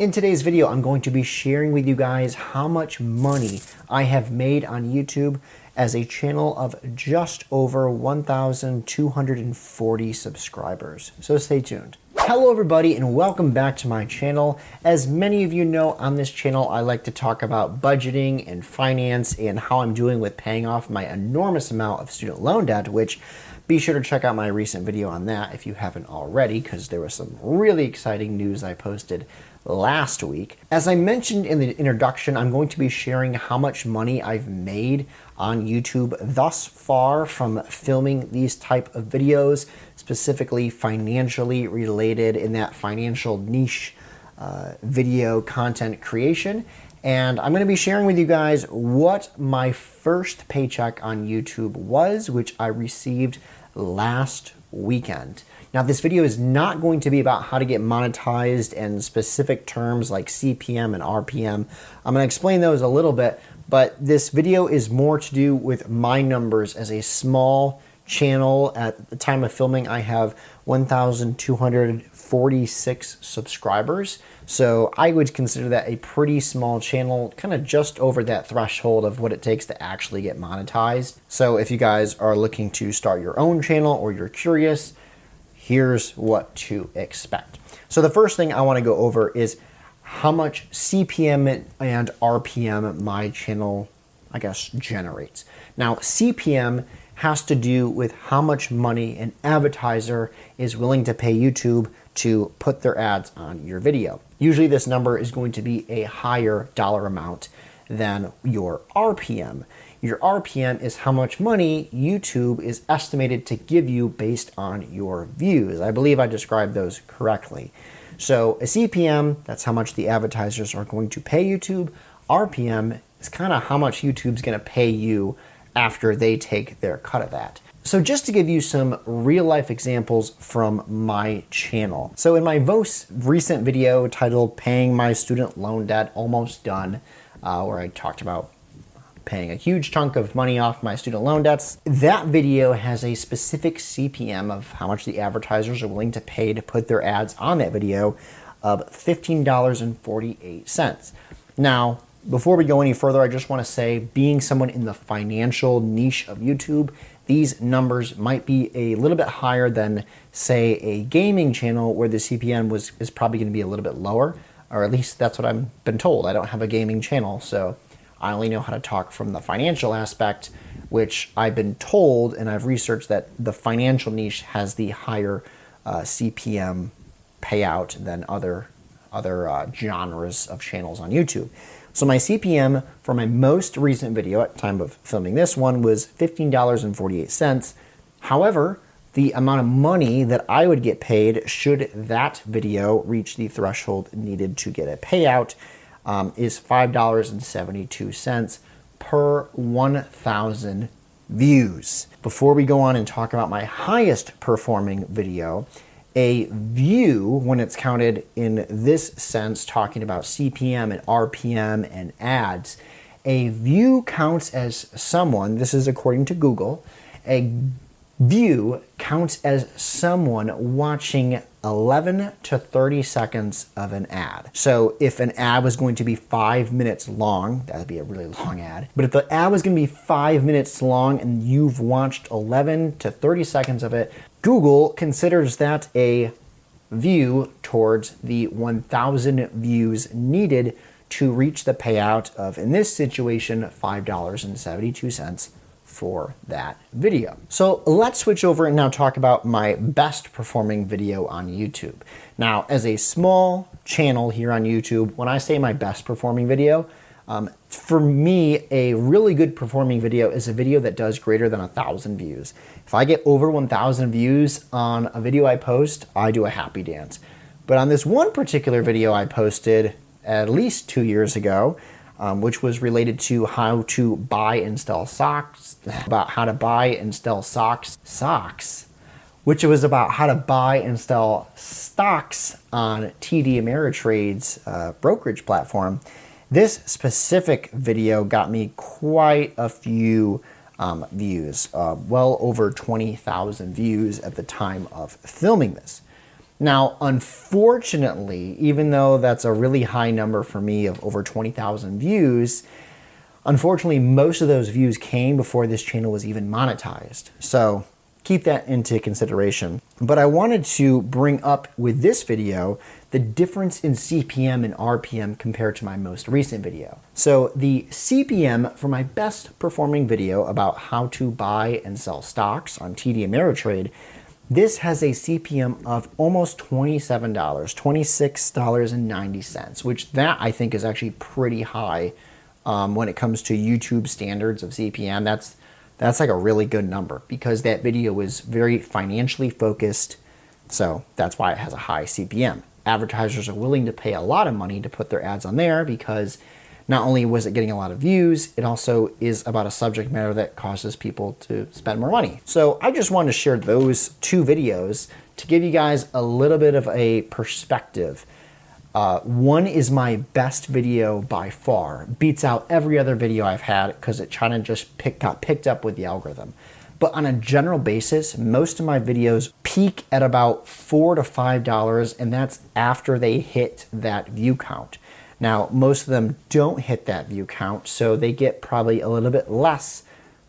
In today's video, I'm going to be sharing with you guys how much money I have made on YouTube as a channel of just over 1,240 subscribers. So stay tuned. Hello everybody and welcome back to my channel. As many of you know, on this channel I like to talk about budgeting and finance and how I'm doing with paying off my enormous amount of student loan debt, which be sure to check out my recent video on that if you haven't already, because there was some really exciting news I posted last week. As I mentioned in the introduction, I'm going to be sharing how much money I've made on YouTube thus far from filming these type of videos, specifically financially related in that financial niche video content creation. And I'm going to be sharing with you guys what my first paycheck on YouTube was, which I received last weekend. Now, this video is not going to be about how to get monetized and specific terms like CPM and RPM. I'm going to explain those a little bit, but this video is more to do with my numbers as a small channel. At the time of filming, I have 1,246 subscribers. So I would consider that a pretty small channel, kind of just over that threshold of what it takes to actually get monetized. So if you guys are looking to start your own channel or you're curious, here's what to expect. So the first thing I want to go over is how much CPM and RPM my channel, I guess, generates. Now, CPM has to do with how much money an advertiser is willing to pay YouTube to put their ads on your video. Usually this number is going to be a higher dollar amount than your RPM. Your RPM is how much money YouTube is estimated to give you based on your views. I believe I described those correctly. So a CPM, that's how much the advertisers are going to pay YouTube. RPM is kind of how much YouTube's going to pay you after they take their cut of that. So just to give you some real life examples from my channel. So in my most recent video titled Paying My Student Loan Debt Almost Done, where I talked about paying a huge chunk of money off my student loan debts, that video has a specific CPM of how much the advertisers are willing to pay to put their ads on that video of $15.48. Now, before we go any further, I just want to say, being someone in the financial niche of YouTube, these numbers might be a little bit higher than, say, a gaming channel where the CPM is probably going to be a little bit lower, or at least that's what I've been told. I don't have a gaming channel, so I only know how to talk from the financial aspect, which I've been told, and I've researched that the financial niche has the higher CPM payout than other genres of channels on YouTube. So my CPM for my most recent video at the time of filming this one was $15.48. However, the amount of money that I would get paid should that video reach the threshold needed to get a payout is $5.72 per 1,000 views. Before we go on and talk about my highest performing video, a view, when it's counted in this sense, talking about CPM and RPM and ads, a view counts as someone, this is according to Google, a view counts as someone watching 11 to 30 seconds of an ad. So if an ad was going to be 5 minutes long, that would be a really long ad. But if the ad was going to be 5 minutes long and you've watched 11 to 30 seconds of it, Google considers that a view towards the 1,000 views needed to reach the payout of, in this situation, $5.72 for that video. So let's switch over and now talk about my best performing video on YouTube. Now, as a small channel here on YouTube, when I say my best performing video, for me, a really good performing video is a video that does greater than 1,000 views. If I get over 1,000 views on a video I post, I do a happy dance. But on this one particular video I posted at least 2 years ago, which was related to how to buy and sell socks, which was about how to buy and sell stocks on TD Ameritrade's brokerage platform. This specific video got me quite a few views, well over 20,000 views at the time of filming this. Now, unfortunately, even though that's a really high number for me of over 20,000 views, unfortunately, most of those views came before this channel was even monetized. So keep that into consideration. But I wanted to bring up with this video the difference in CPM and RPM compared to my most recent video. So the CPM for my best performing video about how to buy and sell stocks on TD Ameritrade, this has a CPM of almost $27, $26.90, which that I think is actually pretty high when it comes to YouTube standards of CPM. That's like a really good number because that video is very financially focused. So that's why it has a high CPM. Advertisers are willing to pay a lot of money to put their ads on there because not only was it getting a lot of views, it also is about a subject matter that causes people to spend more money. So I just wanted to share those two videos to give you guys a little bit of a perspective. One is my best video by far, beats out every other video I've had because it kind of just got picked up with the algorithm. But on a general basis, most of my videos peak at about $4 to $5, and that's after they hit that view count. Now, most of them don't hit that view count, so they get probably a little bit less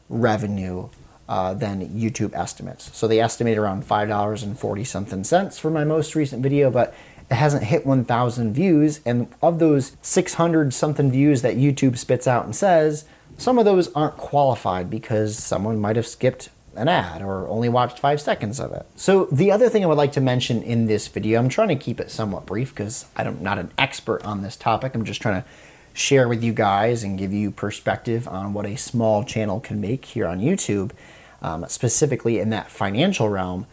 revenue than YouTube estimates. So they estimate around $5.40 something for my most recent video, but it hasn't hit 1,000 views, and of those 600 something views that YouTube spits out and says, some of those aren't qualified because someone might have skipped an ad or only watched 5 seconds of it. So the other thing I would like to mention in this video, I'm trying to keep it somewhat brief because I'm not an expert on this topic. I'm just trying to share with you guys and give you perspective on what a small channel can make here on YouTube, specifically in that financial realm.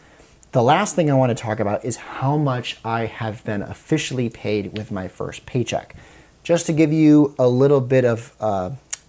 The last thing I want to talk about is how much I have been officially paid with my first paycheck. Just to give you a little bit of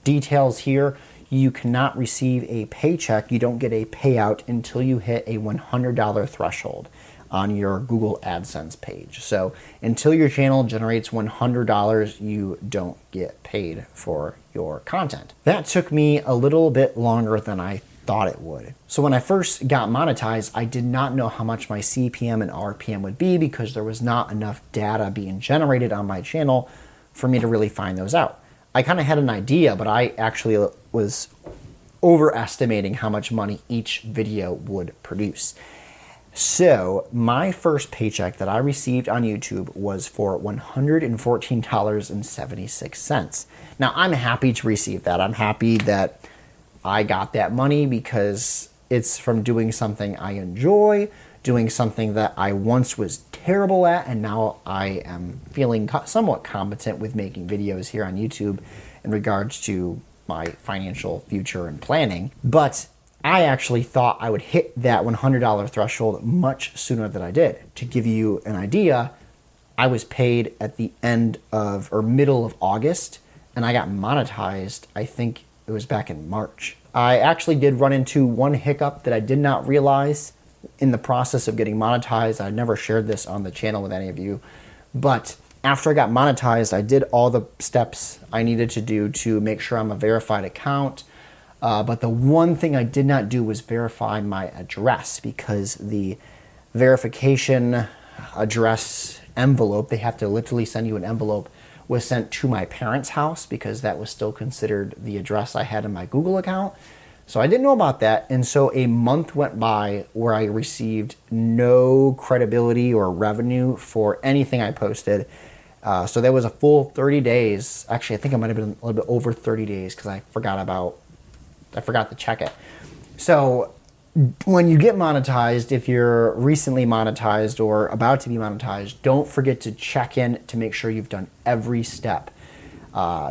details here, you cannot receive a paycheck, you don't get a payout until you hit a $100 threshold on your Google AdSense page. So until your channel generates $100, you don't get paid for your content. That took me a little bit longer than I thought it would. So when I first got monetized, I did not know how much my CPM and RPM would be because there was not enough data being generated on my channel for me to really find those out. I kind of had an idea, but I actually was overestimating how much money each video would produce. So my first paycheck that I received on YouTube was for $114.76. Now I'm happy to receive that. I'm happy that I got that money because it's from doing something I enjoy, doing something that I once was terrible at, and now I am feeling somewhat competent with making videos here on YouTube in regards to my financial future and planning. But I actually thought I would hit that $100 threshold much sooner than I did. To give you an idea, I was paid at the end of or middle of August, and I got monetized, I think it was back in March. I actually did run into one hiccup that I did not realize in the process of getting monetized. I never shared this on the channel with any of you, but after I got monetized, I did all the steps I needed to do to make sure I'm a verified account. But the one thing I did not do was verify my address because the verification address envelope, they have to literally send you an envelope, was sent to my parents' house because that was still considered the address I had in my Google account. So I didn't know about that. And so a month went by where I received no credibility or revenue for anything I posted. So there was a full 30 days. Actually, I think it might have been a little bit over 30 days because I forgot to check it. So when you get monetized, if you're recently monetized or about to be monetized, don't forget to check in to make sure you've done every step.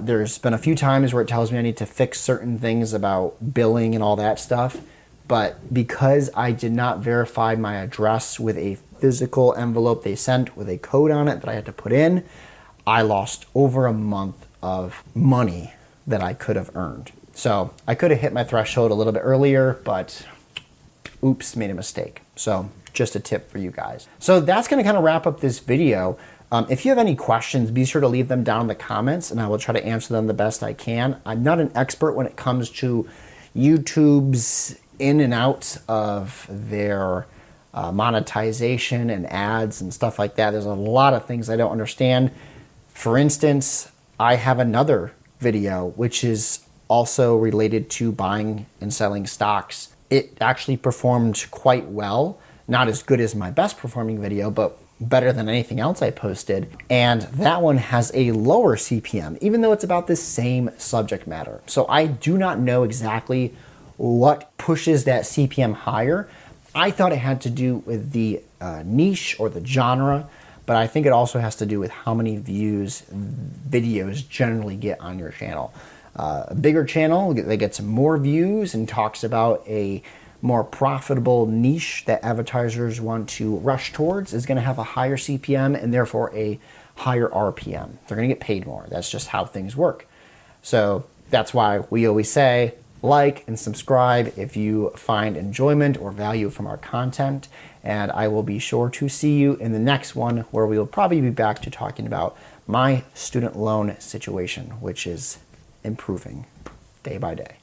There's been a few times where it tells me I need to fix certain things about billing and all that stuff. But because I did not verify my address with a physical envelope they sent with a code on it that I had to put in, I lost over a month of money that I could have earned. So I could have hit my threshold a little bit earlier, but oops, made a mistake. So just a tip for you guys. So that's going to kind of wrap up this video. If you have any questions, be sure to leave them down in the comments and I will try to answer them the best I can. I'm not an expert when it comes to YouTube's in and out of their monetization and ads and stuff like that. There's a lot of things I don't understand. For instance, I have another video which is also related to buying and selling stocks. It actually performed quite well. Not as good as my best performing video, but better than anything else I posted. And that one has a lower CPM, even though it's about the same subject matter. So I do not know exactly what pushes that CPM higher. I thought it had to do with the niche or the genre, but I think it also has to do with how many views videos generally get on your channel. A bigger channel that gets more views and talks about a more profitable niche that advertisers want to rush towards is going to have a higher CPM and therefore a higher RPM. They're going to get paid more. That's just how things work. So that's why we always say like and subscribe if you find enjoyment or value from our content. And I will be sure to see you in the next one, where we will probably be back to talking about my student loan situation, which is improving day by day.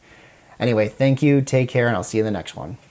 Anyway, thank you, take care, and I'll see you in the next one.